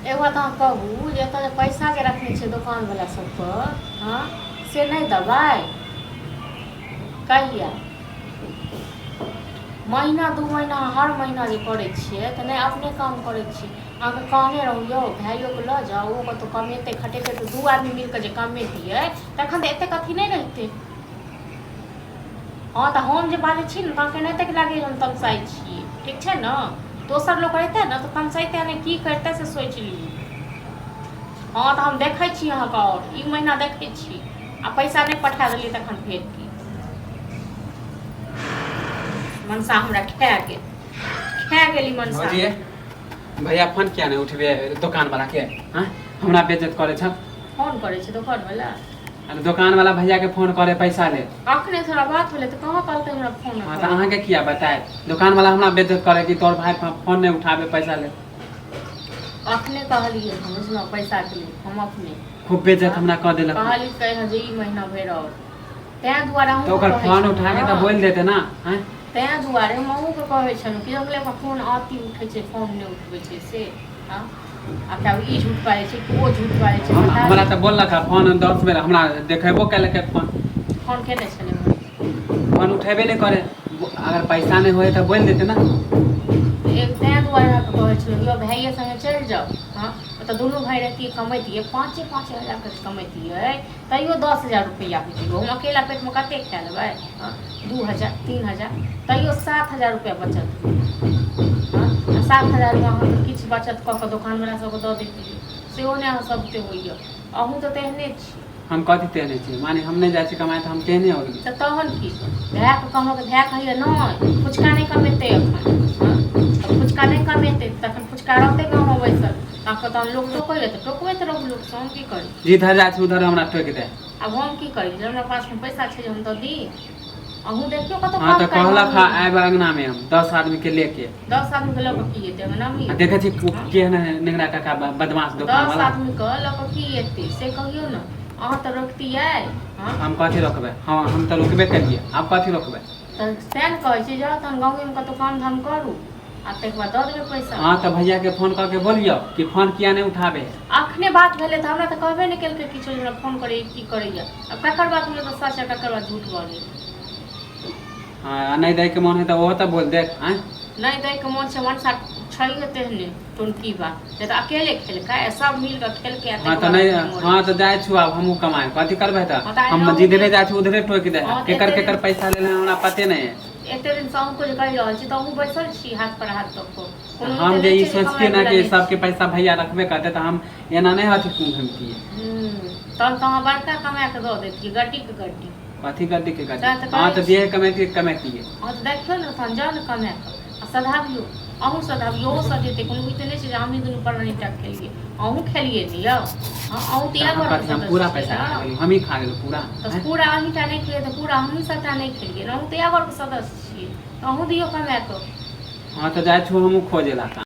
एगो तो कहू जे तो पैसा के रखने छे दुकान वाला सब पर, हाँ से नहीं दबाई कहिया महीना 2 महीना हर महीना जे करे छिए तो नहीं अपने काम करे छिए। अहाँके कहने रहियो भाइयों के ल जाओ वो तो कमेते खटेते तो 2 आदमी मिलकर जे कमेतिए तखन तो एते कथी नहीं रहते। हाँ तो हम जे बाजै छी ने तहके नहीं तक लागे हम तमसाई छिए, ठीक है ना। दोसर लोग रहते ना तो तमसाइते नहीं की करते से सोच ली। हाँ तो हम देखे छी अहाँके और ई महीना देखे छी आ पैसा नहीं पठा दिलिए तखन फेर की मनसा हमरा खा गेली मनसा। भैया फोन किया नहीं उठबे दुकान वाला के? हाँ हमरा बेइज्जत करे छ। फोन करे छै दुकान वाला? अरे दुकान वाला भैया के फोन करे पैसा ले। अखने थोड़ा बात होले तो कहां कहलते हमरा फोन? हां तो अहाँ के किया बताए दुकान वाला हमरा बेइज्जत करे कि तोर भाई फोन नहीं उठावे पैसा ले। अखने कहलिए हम उसमें पैसा के लिए हम अपने खूब बेइज्जत हमरा कह देलक। कहली कह जे ई महीना भर और तै दुआरा हम तो ओकर फोन उठा के तो बोल देते ना। हैं तै दुआरे हमहू के कहै छन कि अगले का फोन आती उठै छै फोन नहीं उठबै छै से। हां आ क्या ई झूठ पाए छै कि वो झूठ पाए छै? हमरा तो बोललक फोन 10 बेर हमरा देखेबो कैलक फोन केने छले फोन उठेबे नहीं करे। अगर पैसा नहीं होए तो बोल देते ना। एक तै दुआरे कहै छल यो भाइये संगे चल जाओ। हां तो दोनों भाई रहती कमैतिए 5-5 हजार के कमैतिए तैयो 10,000 रुपया होती। हम अकेला पेट में कते खा लेबै? 2,000 3,000 तैयो 7,000 रुपया बचत। 7,000 में अहाँ किछु बचत कऽ के दुकान वाला सबके दऽ देतियै सेहो नहि अहाँ सबके होइए। अहूँ तऽ तेहने छी। हम कथी तेहने छी? माने हम नहीं जाइ छी कमाए तो हम तेहने हो गेली। तऽ तहन की भाय के कहलहुँ कि भाय कहिए नहि फुचका नहीं कमेतै एखन। फुचका नहीं कमेतै तखन फुचका रहतै गाँवमे बैसल तखन तऽ लोग टोकैए तऽ टोकबैत रहू लोग से हम की करी? जिधर जाइ छी उधर हमरा टोक दे। अब हम की करी जे हमरा पास में पैसा छै जे हम दऽ दी? अहूँ देखियो कतौ हां तो कहलक आब अंगना में हम 10 आदमी के लेके 10 आदमी के लऽ की एते अंगना में? देखे छी केहन निगरा टका बदमाश दुकान वाला। 10 आदमी के लऽ की एते से कहियो ना। अहाँ तो रोकतियै? हां हम कथी रोकबै? हां हम तो रोकबे करिए। आप कथी रोकबै? तऽ सैन कहै छी जाउ तहन गाँव में कतौ काम धाम करू आ तक बाद दऽ देबै पैसा। हां तो भैया के फोन करके बोलियो कि फोन किया नहीं उठाबे। अखने बात भेलै तऽ हमरा तऽ कहबे नहीं केलकै किछो हमरा फोन करे की करैया। अब ककर बात में तो सच है ककर बात झूठ बोली। हां नहीं दे के मन है तो वो तो बोल दे। हैं नहीं दे के मन छै मनसा छैये तेहने टोनकी बात जे तऽ अकेले खेलकै सब मिल के खेल के आते। हां तो नहीं हां तो जाय छु अब हमहू कमाए कथी करबै त हम जिधरे जाय छु उधरे टोक दे। केकर पैसा लेले हमरा पते नहीं है। एते दिन से हमको जे कहि रहल छी त हमहू बैसल छी हाथ पर हाथ रख के। हम जे ई सोचते ना कि सबके पैसा भैया रखबे करते त हम एना नहीं हथि घूमती। तब तो हम बड़का कमा के दऽ देतियै गड्डी के गड्डी। कथी गड्डी के गड्डी? हां तो जे कमेती कमेती है। हां तो देखियो ना तहन जान कमा के सधाबियो अहूँ सधाबियो सधेते कोनो ई त नहीं छै जे हम ही दुनू प्राणी टाक खेलिए अहूँ खेलिए लियो। हां अहूँ त या हम पूरा पैसा खा गेली हम ही खा गेलू पूरा। तो पूरा अहीं टा नहीं खेलिए तो पूरा हम ही सबटा नहीं खेलिए। अहूँ त या घर के सदस्य छिए अहूँ दियो कमा के। हां तो जाय छु हमहू खोजेला।